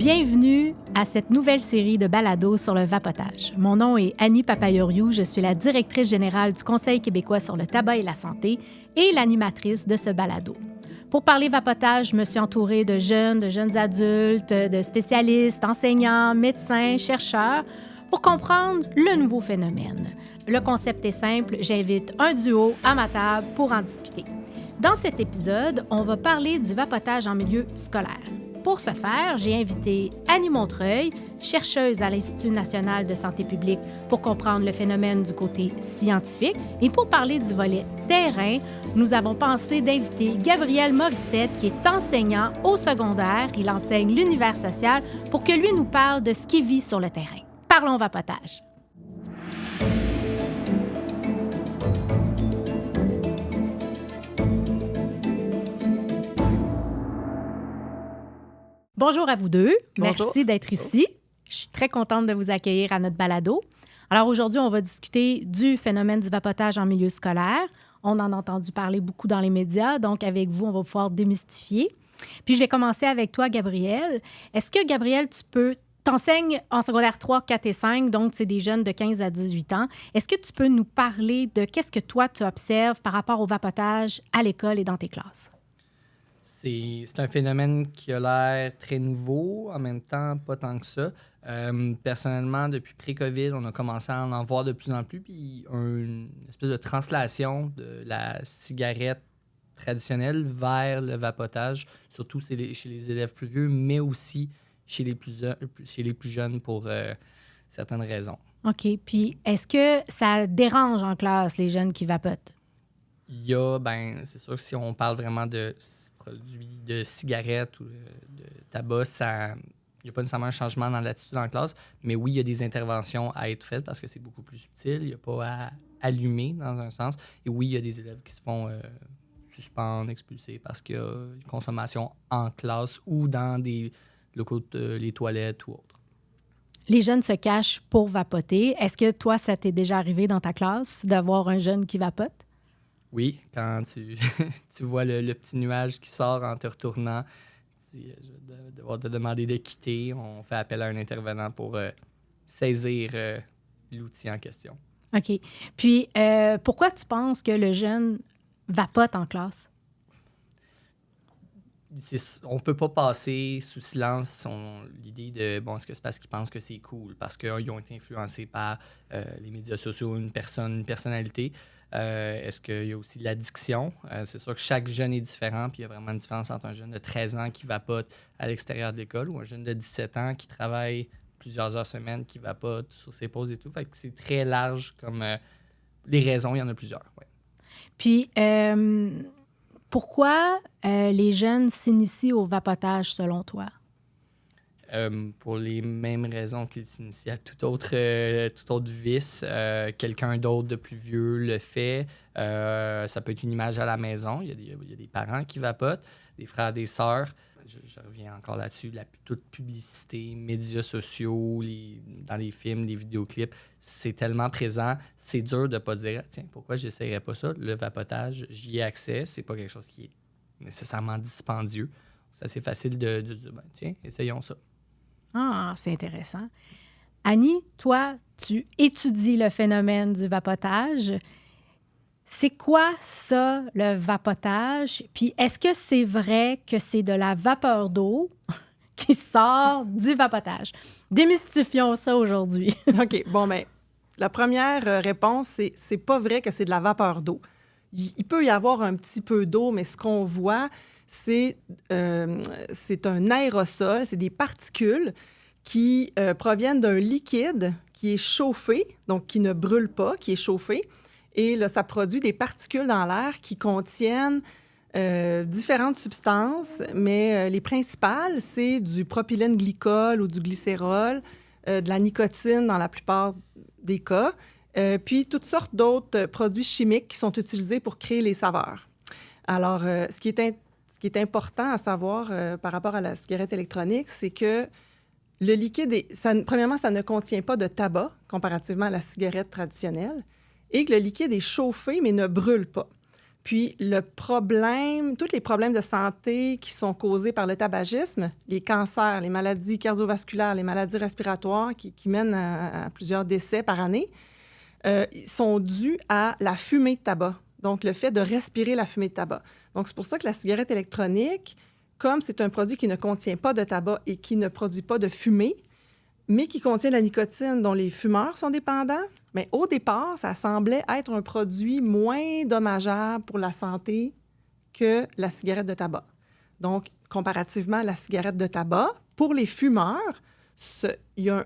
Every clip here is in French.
Bienvenue à cette nouvelle série de balados sur le vapotage. Mon nom est Annie Papayoriou, je suis la directrice générale du Conseil québécois sur le tabac et la santé et l'animatrice de ce balado. Pour parler vapotage, je me suis entourée de jeunes adultes, de spécialistes, enseignants, médecins, chercheurs pour comprendre le nouveau phénomène. Le concept est simple, j'invite un duo à ma table pour en discuter. Dans cet épisode, on va parler du vapotage en milieu scolaire. Pour ce faire, j'ai invité Annie Montreuil, chercheuse à l'Institut national de santé publique, pour comprendre le phénomène du côté scientifique. Et pour parler du volet terrain, nous avons pensé d'inviter Gabriel Morissette, qui est enseignant au secondaire. Il enseigne l'univers social pour que lui nous parle de ce qu'il vit sur le terrain. Parlons vapotage. Bonjour à vous deux. Bonjour. Merci d'être ici. Je suis très contente de vous accueillir à notre balado. Alors aujourd'hui, on va discuter du phénomène du vapotage en milieu scolaire. On en a entendu parler beaucoup dans les médias, donc avec vous, on va pouvoir démystifier. Puis je vais commencer avec toi, Gabriel. Est-ce que, Gabriel, t'enseignes en secondaire 3, 4 et 5, donc c'est des jeunes de 15 à 18 ans. Est-ce que tu peux nous parler de qu'est-ce que toi, tu observes par rapport au vapotage à l'école et dans tes classes? C'est un phénomène qui a l'air très nouveau, en même temps, pas tant que ça. Personnellement, depuis pré-COVID, on a commencé à en voir de plus en plus, puis une espèce de translation de la cigarette traditionnelle vers le vapotage, surtout chez les élèves plus vieux, mais aussi chez les plus jeunes pour certaines raisons. OK. Puis est-ce que ça dérange en classe les jeunes qui vapotent? Il y a, c'est sûr que si on parle vraiment de produits de cigarettes ou de tabac, il n'y a pas nécessairement un changement dans l'attitude en classe, mais oui, il y a des interventions à être faites parce que c'est beaucoup plus subtil. Il n'y a pas à allumer dans un sens. Et oui, il y a des élèves qui se font suspendre, expulser parce qu'il y a une consommation en classe ou dans des locaux, les toilettes ou autres. Les jeunes se cachent pour vapoter. Est-ce que toi, ça t'est déjà arrivé dans ta classe d'avoir un jeune qui vapote? Oui, quand tu vois le petit nuage qui sort en te retournant, je vais devoir te demander de quitter. On fait appel à un intervenant pour saisir l'outil en question. OK. Puis, pourquoi tu penses que le jeune vapote en classe? On ne peut pas passer sous silence l'idée de, est-ce que c'est parce qu'ils pensent que c'est cool, parce qu'ils ont été influencés par les médias sociaux, une personnalité. Est-ce qu'il y a aussi de l'addiction? C'est sûr que chaque jeune est différent, puis il y a vraiment une différence entre un jeune de 13 ans qui vapote à l'extérieur de l'école ou un jeune de 17 ans qui travaille plusieurs heures semaine, qui vapote sur ses pauses et tout. Fait que c'est très large comme les raisons, il y en a plusieurs. Ouais. Puis, pourquoi les jeunes s'initient au vapotage, selon toi? Pour les mêmes raisons qu'ils s'initient à tout autre vice. Quelqu'un d'autre de plus vieux le fait. Ça peut être une image à la maison. Il y a des parents qui vapotent, des frères, des sœurs. Je reviens encore là-dessus. Toute publicité, médias sociaux, dans les films, les vidéoclips, c'est tellement présent. C'est dur de ne pas se dire, tiens, pourquoi je n'essayerais pas ça? Le vapotage, j'y ai accès. C'est pas quelque chose qui est nécessairement dispendieux. C'est assez facile de dire, tiens, essayons ça. Ah, c'est intéressant. Annie, toi, tu étudies le phénomène du vapotage. C'est quoi ça, le vapotage? Puis est-ce que c'est vrai que c'est de la vapeur d'eau qui sort du vapotage? Démystifions ça aujourd'hui. OK. La première réponse, c'est pas vrai que c'est de la vapeur d'eau. Il peut y avoir un petit peu d'eau, mais ce qu'on voit, c'est un aérosol, c'est des particules qui proviennent d'un liquide qui est chauffé, donc qui ne brûle pas, qui est chauffé. Et là, ça produit des particules dans l'air qui contiennent différentes substances, mais les principales, c'est du propylène glycol ou du glycérol, de la nicotine dans la plupart des cas, puis toutes sortes d'autres produits chimiques qui sont utilisés pour créer les saveurs. Alors, ce qui est important à savoir par rapport à la cigarette électronique, c'est que le liquide, premièrement, ça ne contient pas de tabac comparativement à la cigarette traditionnelle et que le liquide est chauffé mais ne brûle pas. Puis le problème, tous les problèmes de santé qui sont causés par le tabagisme, les cancers, les maladies cardiovasculaires, les maladies respiratoires qui mènent à plusieurs décès par année, sont dus à la fumée de tabac. Donc, le fait de respirer la fumée de tabac. Donc, c'est pour ça que la cigarette électronique, comme c'est un produit qui ne contient pas de tabac et qui ne produit pas de fumée, mais qui contient la nicotine dont les fumeurs sont dépendants, bien, au départ, ça semblait être un produit moins dommageable pour la santé que la cigarette de tabac. Donc, comparativement à la cigarette de tabac, pour les fumeurs, il y a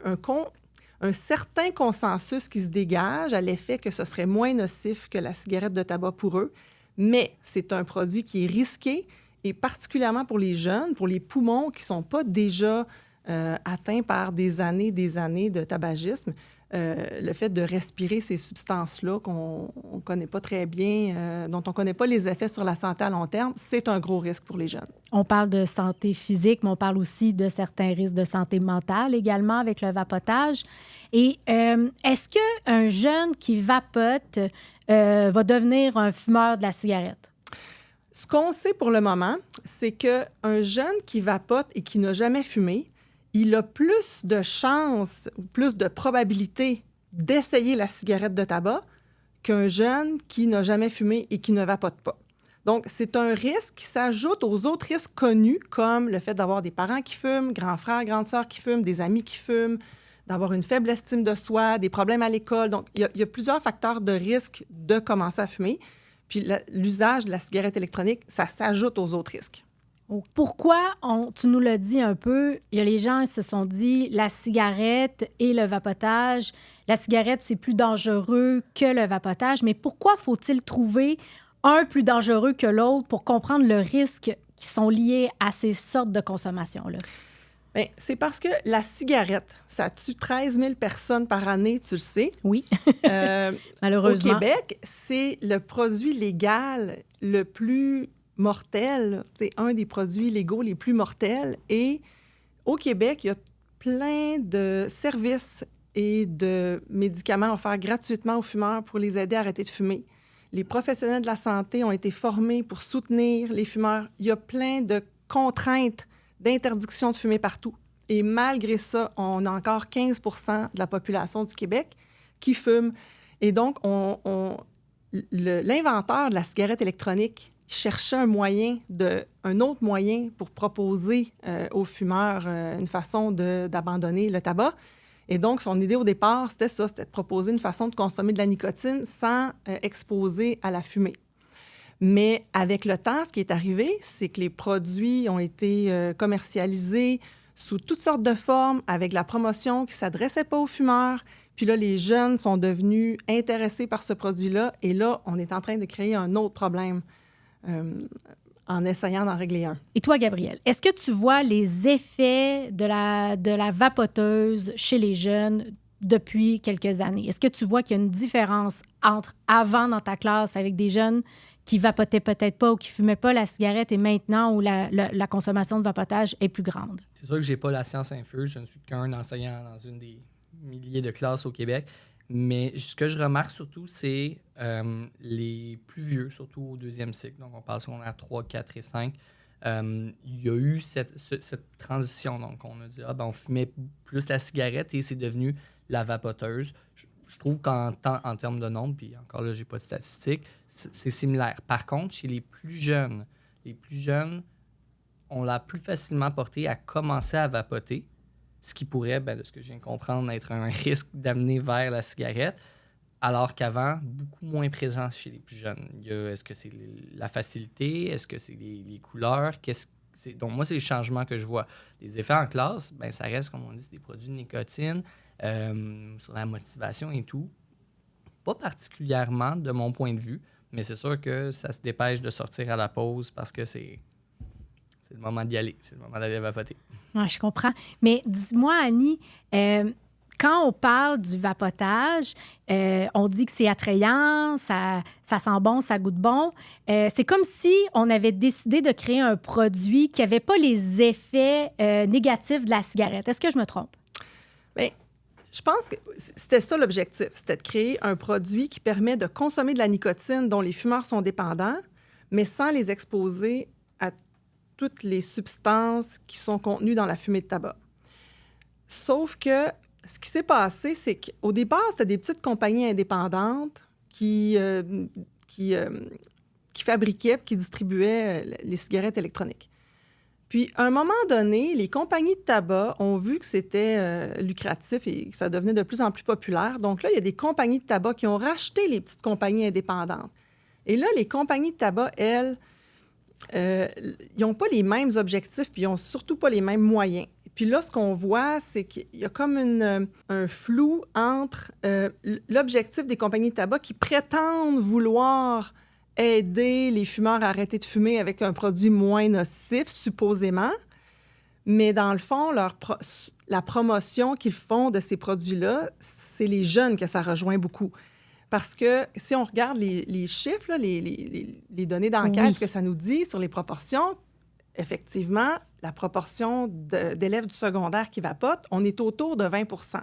un certain consensus qui se dégage à l'effet que ce serait moins nocif que la cigarette de tabac pour eux, mais c'est un produit qui est risqué, et particulièrement pour les jeunes, pour les poumons qui ne sont pas déjà atteints par des années de tabagisme. Le fait de respirer ces substances-là qu'on ne connaît pas très bien, dont on ne connaît pas les effets sur la santé à long terme, c'est un gros risque pour les jeunes. On parle de santé physique, mais on parle aussi de certains risques de santé mentale également avec le vapotage. Et est-ce qu'un jeune qui vapote va devenir un fumeur de la cigarette? Ce qu'on sait pour le moment, c'est qu'un jeune qui vapote et qui n'a jamais fumé, il a plus de chances ou plus de probabilité d'essayer la cigarette de tabac qu'un jeune qui n'a jamais fumé et qui ne vapote pas. Donc, c'est un risque qui s'ajoute aux autres risques connus, comme le fait d'avoir des parents qui fument, grands frères, grandes sœurs qui fument, des amis qui fument, d'avoir une faible estime de soi, des problèmes à l'école. Donc, il y a plusieurs facteurs de risque de commencer à fumer. Puis l'usage de la cigarette électronique, ça s'ajoute aux autres risques. Pourquoi, tu nous l'as dit un peu, il y a les gens qui se sont dit la cigarette et le vapotage, la cigarette, c'est plus dangereux que le vapotage, mais pourquoi faut-il trouver un plus dangereux que l'autre pour comprendre le risque qui sont liés à ces sortes de consommation-là? Bien, c'est parce que la cigarette, ça tue 13 000 personnes par année, tu le sais. Oui, malheureusement. Au Québec, c'est le produit légal le plus mortel. C'est un des produits légaux les plus mortels. Et au Québec, il y a plein de services et de médicaments offerts gratuitement aux fumeurs pour les aider à arrêter de fumer. Les professionnels de la santé ont été formés pour soutenir les fumeurs. Il y a plein de contraintes d'interdiction de fumer partout. Et malgré ça, on a encore 15 % de la population du Québec qui fume. Et donc, l'inventeur de la cigarette électronique cherchait un autre moyen pour proposer aux fumeurs une façon d'abandonner le tabac. Et donc, son idée au départ, c'était ça, c'était de proposer une façon de consommer de la nicotine sans exposer à la fumée. Mais avec le temps, ce qui est arrivé, c'est que les produits ont été commercialisés sous toutes sortes de formes, avec la promotion qui ne s'adressait pas aux fumeurs. Puis là, les jeunes sont devenus intéressés par ce produit-là. Et là, on est en train de créer un autre problème en essayant d'en régler un. Et toi, Gabrielle, est-ce que tu vois les effets de la vapoteuse chez les jeunes depuis quelques années? Est-ce que tu vois qu'il y a une différence entre avant dans ta classe avec des jeunes qui vapotaient peut-être pas ou qui fumaient pas la cigarette et maintenant où la consommation de vapotage est plus grande? C'est sûr que j'ai pas la science infuse. Je ne suis qu'un enseignant dans une des milliers de classes au Québec. Mais ce que je remarque surtout, c'est les plus vieux, surtout au deuxième cycle. Donc, on parle secondaire 3, 4 et 5. Il y a eu cette transition. Donc, on a dit, on fumait plus la cigarette et c'est devenu la vapoteuse. Je trouve qu'en termes de nombre, puis encore là, j'ai pas de statistiques, c'est similaire. Par contre, chez les plus jeunes on l'a plus facilement porté à commencer à vapoter, ce qui pourrait, de ce que je viens de comprendre, être un risque d'amener vers la cigarette, alors qu'avant, beaucoup moins présent chez les plus jeunes. Est-ce que c'est la facilité? Est-ce que c'est les couleurs? Donc, moi, c'est le changement que je vois. Les effets en classe, ça reste, comme on dit, des produits de nicotine, sur la motivation et tout. Pas particulièrement de mon point de vue, mais c'est sûr que ça se dépêche de sortir à la pause parce que c'est le moment d'y aller. C'est le moment d'aller vapoter. Ouais, je comprends. Mais dis-moi, Annie, quand on parle du vapotage, on dit que c'est attrayant, ça sent bon, ça goûte bon. C'est comme si on avait décidé de créer un produit qui n'avait pas les effets négatifs de la cigarette. Est-ce que je me trompe? Bien, Je pense que c'était ça l'objectif. C'était de créer un produit qui permet de consommer de la nicotine dont les fumeurs sont dépendants, mais sans les exposer à toutes les substances qui sont contenues dans la fumée de tabac. Sauf que ce qui s'est passé, c'est qu'au départ, c'était des petites compagnies indépendantes qui fabriquaient, qui distribuaient les cigarettes électroniques. Puis, à un moment donné, les compagnies de tabac ont vu que c'était lucratif et que ça devenait de plus en plus populaire. Donc là, il y a des compagnies de tabac qui ont racheté les petites compagnies indépendantes. Et là, les compagnies de tabac, elles, ils n'ont pas les mêmes objectifs, puis ils n'ont surtout pas les mêmes moyens. Puis là, ce qu'on voit, c'est qu'il y a comme un flou entre l'objectif des compagnies de tabac qui prétendent vouloir aider les fumeurs à arrêter de fumer avec un produit moins nocif, supposément. Mais dans le fond, la promotion qu'ils font de ces produits-là, c'est les jeunes que ça rejoint beaucoup. Parce que si on regarde les chiffres, là, les données d'enquête, oui. ce que ça nous dit sur les proportions, effectivement, la proportion d'élèves du secondaire qui vapotent, on est autour de 20 %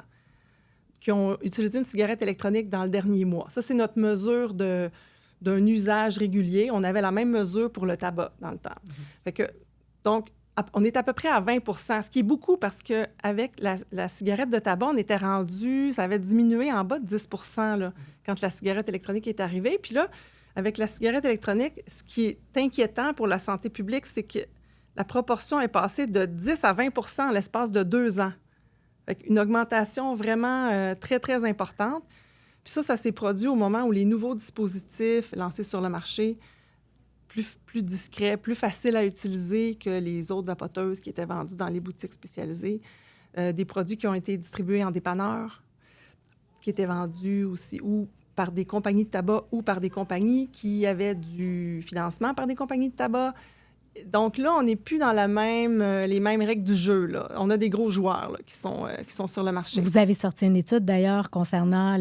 qui ont utilisé une cigarette électronique dans le dernier mois. Ça, c'est notre mesure d'un usage régulier. On avait la même mesure pour le tabac dans le temps. Fait que, donc, on est à peu près à 20 %, ce qui est beaucoup parce qu'avec la cigarette de tabac, on était rendu, ça avait diminué en bas de 10 % là, quand la cigarette électronique est arrivée. Puis là, avec la cigarette électronique, ce qui est inquiétant pour la santé publique, c'est que la proportion est passée de 10 à 20 % en l'espace de 2 ans. Fait une augmentation vraiment très, très importante. Puis ça s'est produit au moment où les nouveaux dispositifs lancés sur le marché, plus discrets, plus faciles à utiliser que les autres vapoteuses qui étaient vendues dans les boutiques spécialisées, des produits qui ont été distribués en dépanneurs, qui étaient vendus aussi ou par des compagnies de tabac ou par des compagnies qui avaient du financement par des compagnies de tabac. Donc là, on n'est plus dans les mêmes règles du jeu, là. On a des gros joueurs là, qui sont sur le marché. Vous avez sorti une étude, d'ailleurs, concernant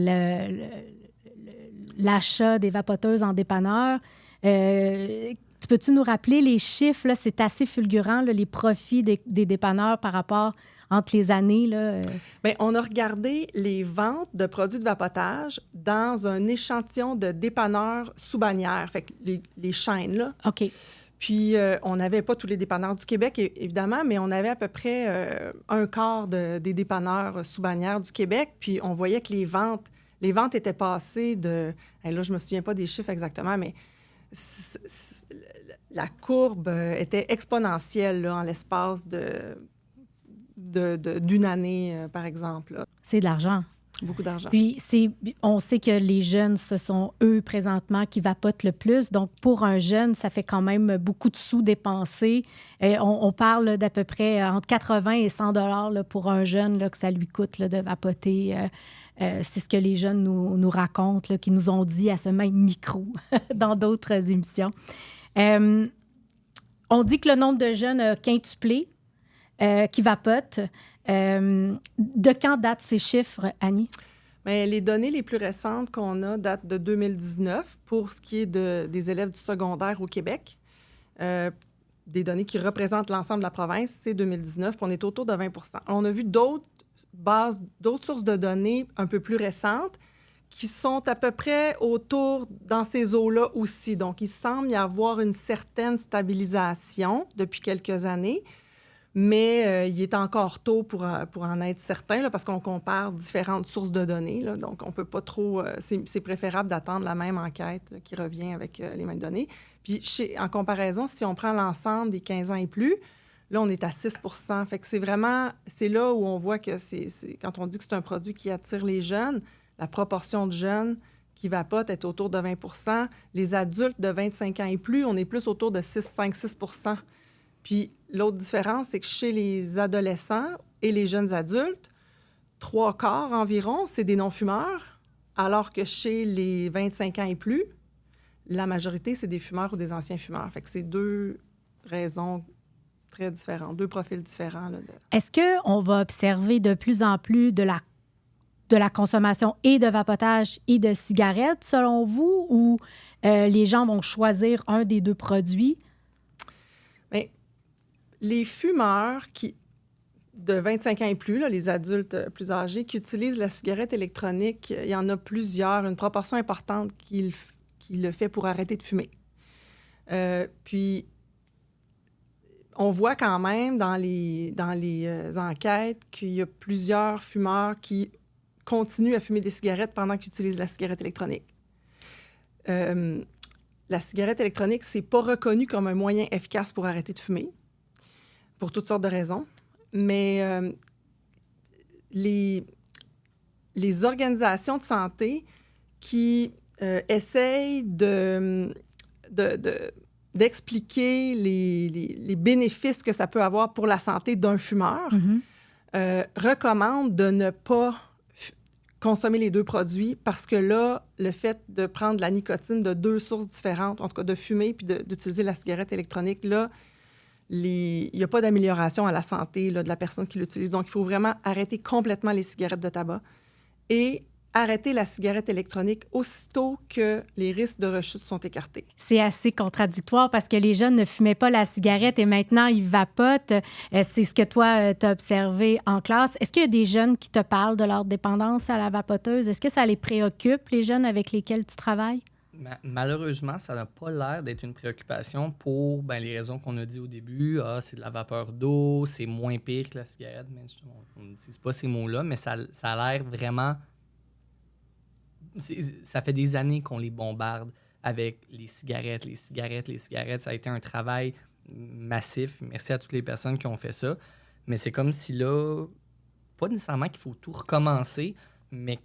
l'achat des vapoteuses en dépanneur. Peux-tu nous rappeler les chiffres? Là, c'est assez fulgurant, là, les profits des dépanneurs par rapport entre les années. Là. Bien, on a regardé les ventes de produits de vapotage dans un échantillon de dépanneurs sous bannière, fait que les chaînes. Là. OK. Puis, on n'avait pas tous les dépanneurs du Québec, évidemment, mais on avait à peu près un quart des dépanneurs sous bannière du Québec. Puis, on voyait que les ventes étaient passées de... Là, je ne me souviens pas des chiffres exactement, mais la courbe était exponentielle là, en l'espace d'une année, par exemple. Là. C'est de l'argent. Beaucoup d'argent. Puis, on sait que les jeunes, ce sont eux, présentement, qui vapotent le plus. Donc, pour un jeune, ça fait quand même beaucoup de sous dépensés. On parle d'à peu près entre 80 et 100 $ pour un jeune là, que ça lui coûte là, de vapoter. C'est ce que les jeunes nous racontent, là, qui nous ont dit à ce même micro dans d'autres émissions. On dit que le nombre de jeunes a quintuplé qui vapotent. De quand datent ces chiffres, Annie? Bien, les données les plus récentes qu'on a datent de 2019 pour ce qui est des élèves du secondaire au Québec. Des données qui représentent l'ensemble de la province, c'est 2019, puis on est autour de 20 %. On a vu d'autres sources de données un peu plus récentes qui sont à peu près autour dans ces eaux-là aussi. Donc, il semble y avoir une certaine stabilisation depuis quelques années. Mais il est encore tôt pour en être certain, là, parce qu'on compare différentes sources de données. Là, donc, on peut pas trop... c'est préférable d'attendre la même enquête là, qui revient avec les mêmes données. Puis, en comparaison, si on prend l'ensemble des 15 ans et plus, là, on est à 6 %. Fait que c'est là où on voit que quand on dit que c'est un produit qui attire les jeunes, la proportion de jeunes qui vapotent est autour de 20 %. Les adultes de 25 ans et plus, on est plus autour de 6 %. Puis l'autre différence, c'est que chez les adolescents et les jeunes adultes, 3/4 environ, c'est des non-fumeurs, alors que chez les 25 ans et plus, la majorité, c'est des fumeurs ou des anciens fumeurs. Fait que c'est deux raisons très différentes, deux profils différents. Là, Est-ce qu'on va observer de plus en plus de la consommation et de vapotage et de cigarettes, selon vous, ou les gens vont choisir un des deux produits? Bien, les fumeurs de 25 ans et plus, là, les adultes plus âgés, qui utilisent la cigarette électronique, il y en a plusieurs, une proportion importante qui le fait pour arrêter de fumer. Puis, on voit quand même dans les enquêtes qu'il y a plusieurs fumeurs qui continuent à fumer des cigarettes pendant qu'ils utilisent la cigarette électronique. La cigarette électronique, c'est pas reconnu comme un moyen efficace pour arrêter de fumer, pour toutes sortes de raisons. Mais les organisations de santé qui essayent d'expliquer les bénéfices que ça peut avoir pour la santé d'un fumeur, recommandent de ne pas consommer les deux produits parce que là, le fait de prendre de la nicotine de deux sources différentes, en tout cas de fumer puis d'utiliser la cigarette électronique, là, il n'y a pas d'amélioration à la santé là, de la personne qui l'utilise. Donc, il faut vraiment arrêter complètement les cigarettes de tabac et arrêter la cigarette électronique aussitôt que les risques de rechute sont écartés. C'est assez contradictoire parce que les jeunes ne fumaient pas la cigarette et maintenant, ils vapotent. C'est ce que toi, tu as observé en classe. Est-ce qu'il y a des jeunes qui te parlent de leur dépendance à la vapoteuse? Est-ce que ça les préoccupe, les jeunes avec lesquels tu travailles? Malheureusement, ça n'a pas l'air d'être une préoccupation pour les raisons qu'on a dit au début. C'est de la vapeur d'eau, c'est moins pire que la cigarette. Mais on n'utilise pas ces mots-là, mais ça a l'air vraiment... Ça fait des années qu'on les bombarde avec les cigarettes. Ça a été un travail massif. Merci à toutes les personnes qui ont fait ça. Mais c'est comme si là, pas nécessairement qu'il faut tout recommencer, mais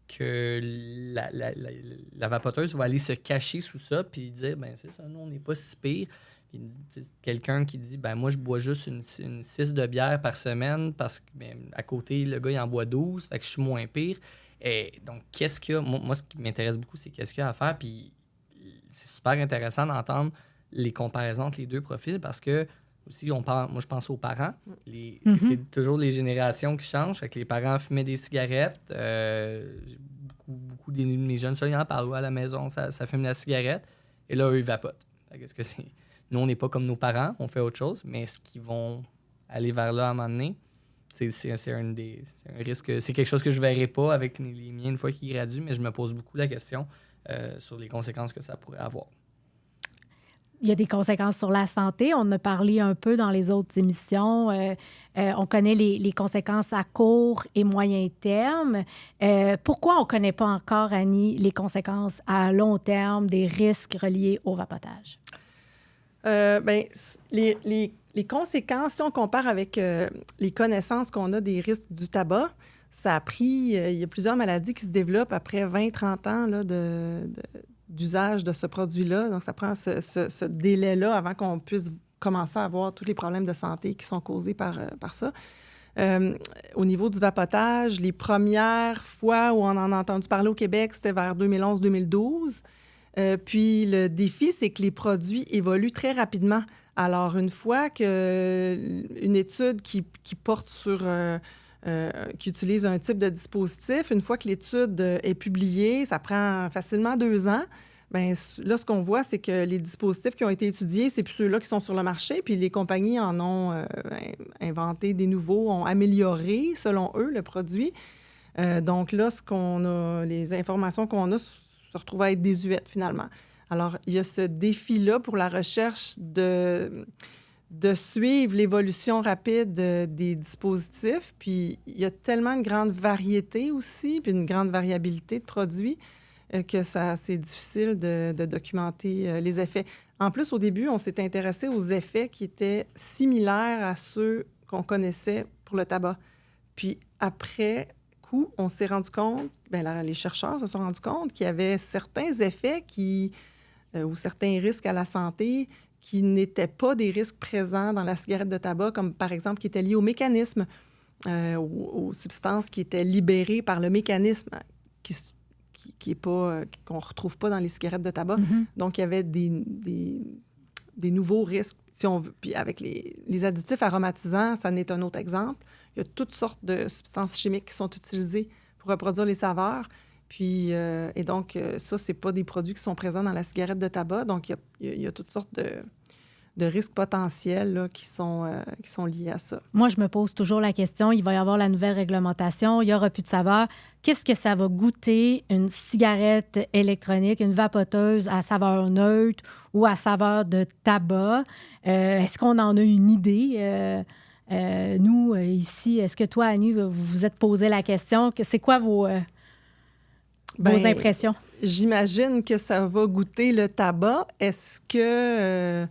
que la vapoteuse va aller se cacher sous ça puis dire, c'est ça, nous, on n'est pas si pire. Puis, quelqu'un qui dit, moi, je bois juste une 6 de bière par semaine parce que à côté, le gars, il en boit 12, fait que je suis moins pire. Et donc, qu'est-ce qu'il y a? Moi, ce qui m'intéresse beaucoup, c'est qu'est-ce qu'il y a à faire. Puis, c'est super intéressant d'entendre les comparaisons entre les deux profils parce que, aussi, moi, je pense aux parents. C'est toujours les générations qui changent. Fait que les parents fumaient des cigarettes. Beaucoup de mes jeunes, ça, ils en parlent à la maison, ça fume la cigarette. Et là, eux, ils vapotent. Fait que, nous, on n'est pas comme nos parents, on fait autre chose. Mais est-ce qu'ils vont aller vers là à un moment donné? C'est un risque. C'est quelque chose que je ne verrai pas avec les miens une fois qu'ils graduent, mais je me pose beaucoup la question sur les conséquences que ça pourrait avoir. Il y a des conséquences sur la santé. On en a parlé un peu dans les autres émissions. On connaît les conséquences à court et moyen terme. Pourquoi on ne connaît pas encore, Annie, les conséquences à long terme des risques reliés au vapotage? Les conséquences, si on compare avec les connaissances qu'on a des risques du tabac, ça a pris... il y a plusieurs maladies qui se développent après 20-30 ans là, d'usage de ce produit-là. Donc, ça prend ce délai-là avant qu'on puisse commencer à avoir tous les problèmes de santé qui sont causés par ça. Au niveau du vapotage, les premières fois où on en a entendu parler au Québec, c'était vers 2011-2012. Puis le défi, c'est que les produits évoluent très rapidement. Alors, une fois qu'une étude qui porte sur... qui utilise un type de dispositif, une fois que l'étude est publiée, ça prend facilement 2 ans. Bien, là, ce qu'on voit, c'est que les dispositifs qui ont été étudiés, c'est plus ceux-là qui sont sur le marché, puis les compagnies en ont inventé des nouveaux, ont amélioré, selon eux, le produit. Donc là, les informations qu'on a se retrouvent à être désuètes, finalement. Alors, il y a ce défi-là pour la recherche de suivre l'évolution rapide des dispositifs. Puis, il y a tellement une grande variété aussi, puis une grande variabilité de produits que c'est difficile de documenter les effets. En plus, au début, on s'est intéressé aux effets qui étaient similaires à ceux qu'on connaissait pour le tabac. Puis, après coup, on s'est rendu compte, les chercheurs se sont rendus compte qu'il y avait certains effets ou certains risques à la santé qui n'étaient pas des risques présents dans la cigarette de tabac, comme par exemple qui étaient liés au mécanisme, aux substances qui étaient libérées par le mécanisme, qu'on ne retrouve pas dans les cigarettes de tabac. Mm-hmm. Donc, il y avait des nouveaux risques, si on veut. Puis avec les additifs aromatisants, ça en est un autre exemple. Il y a toutes sortes de substances chimiques qui sont utilisées pour reproduire les saveurs. Puis, et donc, ça, c'est pas des produits qui sont présents dans la cigarette de tabac. Donc, il y a toutes sortes risques potentiels là, qui sont liés à ça. Moi, je me pose toujours la question, il va y avoir la nouvelle réglementation, il n'y aura plus de saveur. Qu'est-ce que ça va goûter une cigarette électronique, une vapoteuse à saveur neutre ou à saveur de tabac? Est-ce qu'on en a une idée? Nous, ici, est-ce que toi, Annie, vous vous êtes posé la question? C'est quoi vos impressions? J'imagine que ça va goûter le tabac. Est-ce que...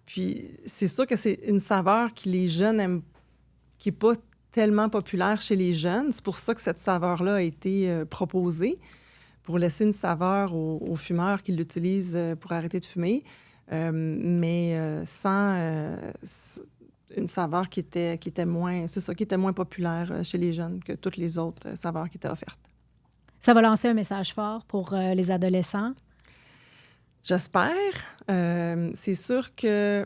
puis c'est sûr que c'est une saveur que les jeunes aiment, qui n'est pas tellement populaire chez les jeunes. C'est pour ça que cette saveur-là a été proposée, pour laisser une saveur aux fumeurs qui l'utilisent pour arrêter de fumer, mais sans une saveur qui était moins populaire chez les jeunes que toutes les autres saveurs qui étaient offertes. Ça va lancer un message fort pour les adolescents? J'espère. C'est sûr que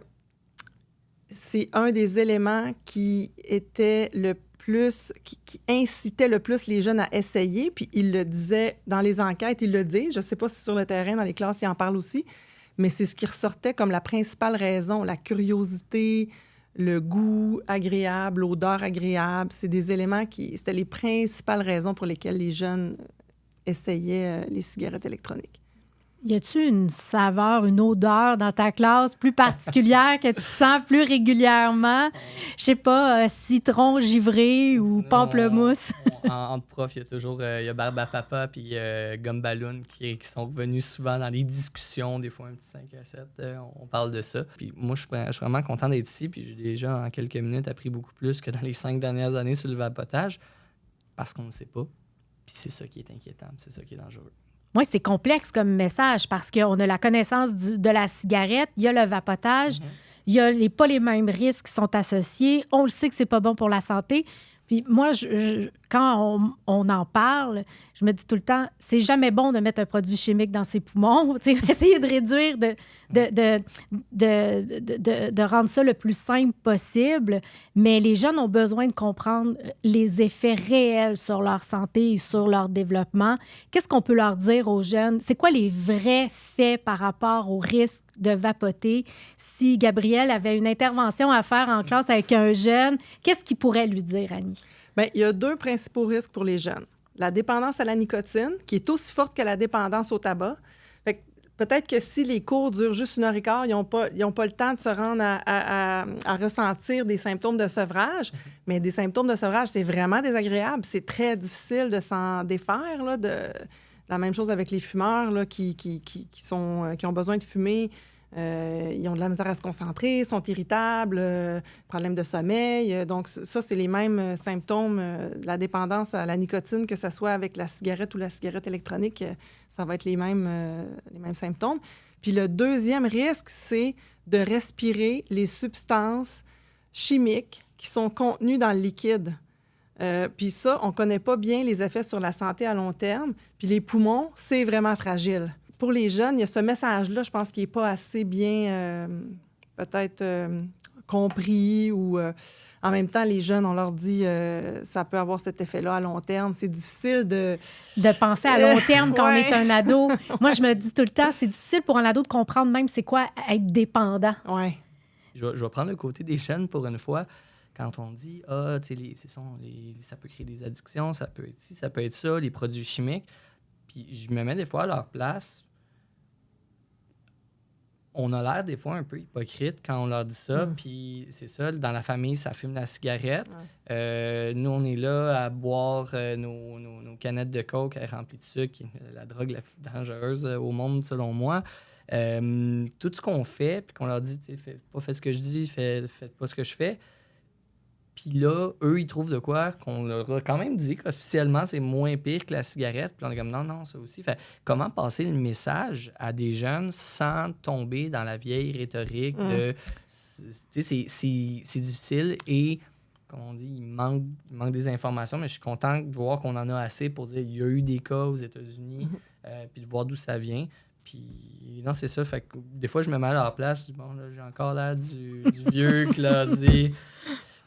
c'est un des éléments qui était le plus, qui incitait le plus les jeunes à essayer. Puis ils le disaient dans les enquêtes, ils le disent. Je ne sais pas si sur le terrain, dans les classes, ils en parlent aussi, mais c'est ce qui ressortait comme la principale raison, la curiosité, le goût agréable, l'odeur agréable. C'est des éléments c'était les principales raisons pour lesquelles les jeunes essayaient les cigarettes électroniques. Y a-tu une saveur, une odeur dans ta classe plus particulière que tu sens plus régulièrement? Je sais pas, citron givré ou pamplemousse? Entre profs, il y a toujours Barbe à Papa puis Gomme Ballon qui sont revenus souvent dans les discussions, des fois un petit 5 à 7, on parle de ça. Puis moi, je suis vraiment content d'être ici, puis j'ai déjà, en quelques minutes, appris beaucoup plus que dans les 5 dernières années sur le vapotage, parce qu'on ne sait pas. Puis c'est ça qui est inquiétant, c'est ça qui est dangereux. Oui, c'est complexe comme message parce qu'on a la connaissance de la cigarette, il y a le vapotage, il y a pas les mêmes risques qui sont associés. On le sait que c'est pas bon pour la santé. Puis moi, quand on en parle, je me dis tout le temps, c'est jamais bon de mettre un produit chimique dans ses poumons. Essayer de réduire, de rendre ça le plus simple possible. Mais les jeunes ont besoin de comprendre les effets réels sur leur santé et sur leur développement. Qu'est-ce qu'on peut leur dire aux jeunes? C'est quoi les vrais faits par rapport au risque de vapoter? Si Gabrielle avait une intervention à faire en classe avec un jeune, qu'est-ce qu'il pourrait lui dire, Annie? Bien, il y a 2 principaux risques pour les jeunes. La dépendance à la nicotine, qui est aussi forte que la dépendance au tabac. Fait que peut-être que si les cours durent juste 1h15, ils n'ont pas le temps de se rendre à ressentir des symptômes de sevrage. Mais des symptômes de sevrage, c'est vraiment désagréable. C'est très difficile de s'en défaire. Là, la même chose avec les fumeurs là, qui ont besoin de fumer. Ils ont de la misère à se concentrer, sont irritables, problèmes de sommeil. Donc, ça, c'est les mêmes symptômes de la dépendance à la nicotine, que ce soit avec la cigarette ou la cigarette électronique. Ça va être les mêmes symptômes. Puis le deuxième risque, c'est de respirer les substances chimiques qui sont contenues dans le liquide. Puis ça, on ne connaît pas bien les effets sur la santé à long terme. Puis les poumons, c'est vraiment fragile. Pour les jeunes, il y a ce message-là, je pense, qui n'est pas assez bien, peut-être, compris. Ou en même temps, les jeunes, on leur dit ça peut avoir cet effet-là à long terme. C'est difficile de penser à long terme quand on est un ado. Moi, je me dis tout le temps, c'est difficile pour un ado de comprendre même c'est quoi être dépendant. Oui. Je vais prendre le côté des jeunes pour une fois. Quand on dit, tu sais, ça peut créer des addictions, ça peut être ci, ça peut être ça, les produits chimiques. Puis je me mets des fois à leur place. On a l'air des fois un peu hypocrite quand on leur dit ça. Puis c'est ça, dans la famille, ça fume la cigarette. Nous, on est là à boire nos canettes de coke remplies de sucre, qui est la drogue la plus dangereuse au monde, selon moi. Tout ce qu'on fait, puis qu'on leur dit, faites ce que je dis, faites pas ce que je fais. Puis là, eux, ils trouvent de quoi qu'on leur a quand même dit qu'officiellement, c'est moins pire que la cigarette. Puis on est comme, non, ça aussi. Fait comment passer le message à des jeunes sans tomber dans la vieille rhétorique de... Tu sais, c'est difficile et, comme on dit, il manque des informations, mais je suis content de voir qu'on en a assez pour dire il y a eu des cas aux États-Unis, puis de voir d'où ça vient. Puis, non, c'est ça. Fait que des fois, je me mets à leur place. Je dis, bon, là, j'ai encore l'air du vieux qui leur dit...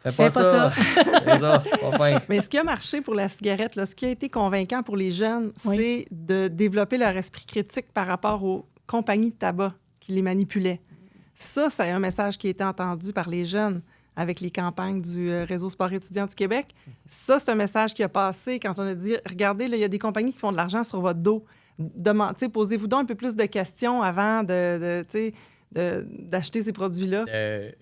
Fais pas ça. C'est ça, pas fin. Mais ce qui a marché pour la cigarette, là, ce qui a été convaincant pour les jeunes, c'est de développer leur esprit critique par rapport aux compagnies de tabac qui les manipulaient. Ça, c'est un message qui a été entendu par les jeunes avec les campagnes du Réseau sport étudiant du Québec. Ça, c'est un message qui a passé quand on a dit, regardez, là, il y a des compagnies qui font de l'argent sur votre dos. Posez-vous donc un peu plus de questions avant d'acheter ces produits-là.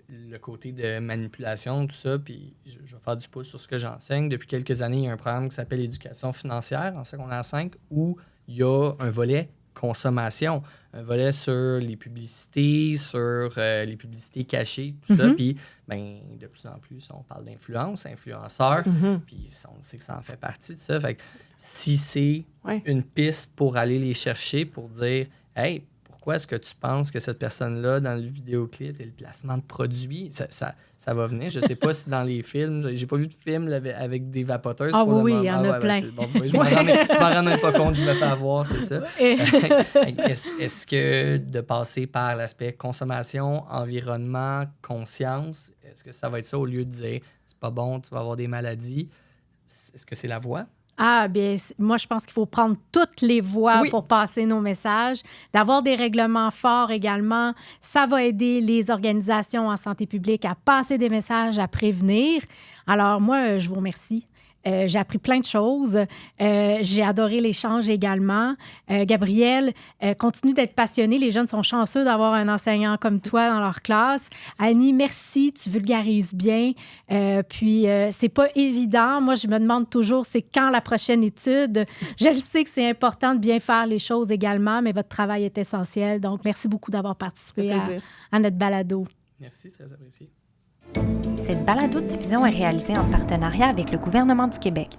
Le côté de manipulation, tout ça, puis je vais faire du pouce sur ce que j'enseigne. Depuis quelques années, il y a un programme qui s'appelle Éducation financière en secondaire 5 où il y a un volet consommation, un volet sur les publicités, sur les publicités cachées, tout ça. Puis, de plus en plus, on parle d'influence, influenceurs, puis on sait que ça en fait partie de ça. Fait que si c'est une piste pour aller les chercher, pour dire « Hey, pourquoi est-ce que tu penses que cette personne-là, dans le vidéoclip, et le placement de produits, ça va venir? » Je ne sais pas si dans les films, j'ai pas vu de film avec des vapoteuses. Ah oui, il y en a plein. Bon, je m'en rends même pas compte, je me fais avoir, c'est ça. Est-ce que de passer par l'aspect consommation, environnement, conscience, est-ce que ça va être ça au lieu de dire « c'est pas bon, tu vas avoir des maladies », est-ce que c'est la voie? Ah, bien, moi, je pense qu'il faut prendre toutes les voies pour passer nos messages, d'avoir des règlements forts également. Ça va aider les organisations en santé publique à passer des messages, à prévenir. Alors, moi, je vous remercie. J'ai appris plein de choses. J'ai adoré l'échange également. Gabrielle, continue d'être passionnée. Les jeunes sont chanceux d'avoir un enseignant comme toi dans leur classe. Annie, merci. Tu vulgarises bien. Puis, c'est pas évident. Moi, je me demande toujours, c'est quand la prochaine étude? Je le sais que c'est important de bien faire les choses également, mais votre travail est essentiel. Donc, merci beaucoup d'avoir participé à notre balado. Merci, très apprécié. Cette balado-diffusion est réalisée en partenariat avec le gouvernement du Québec.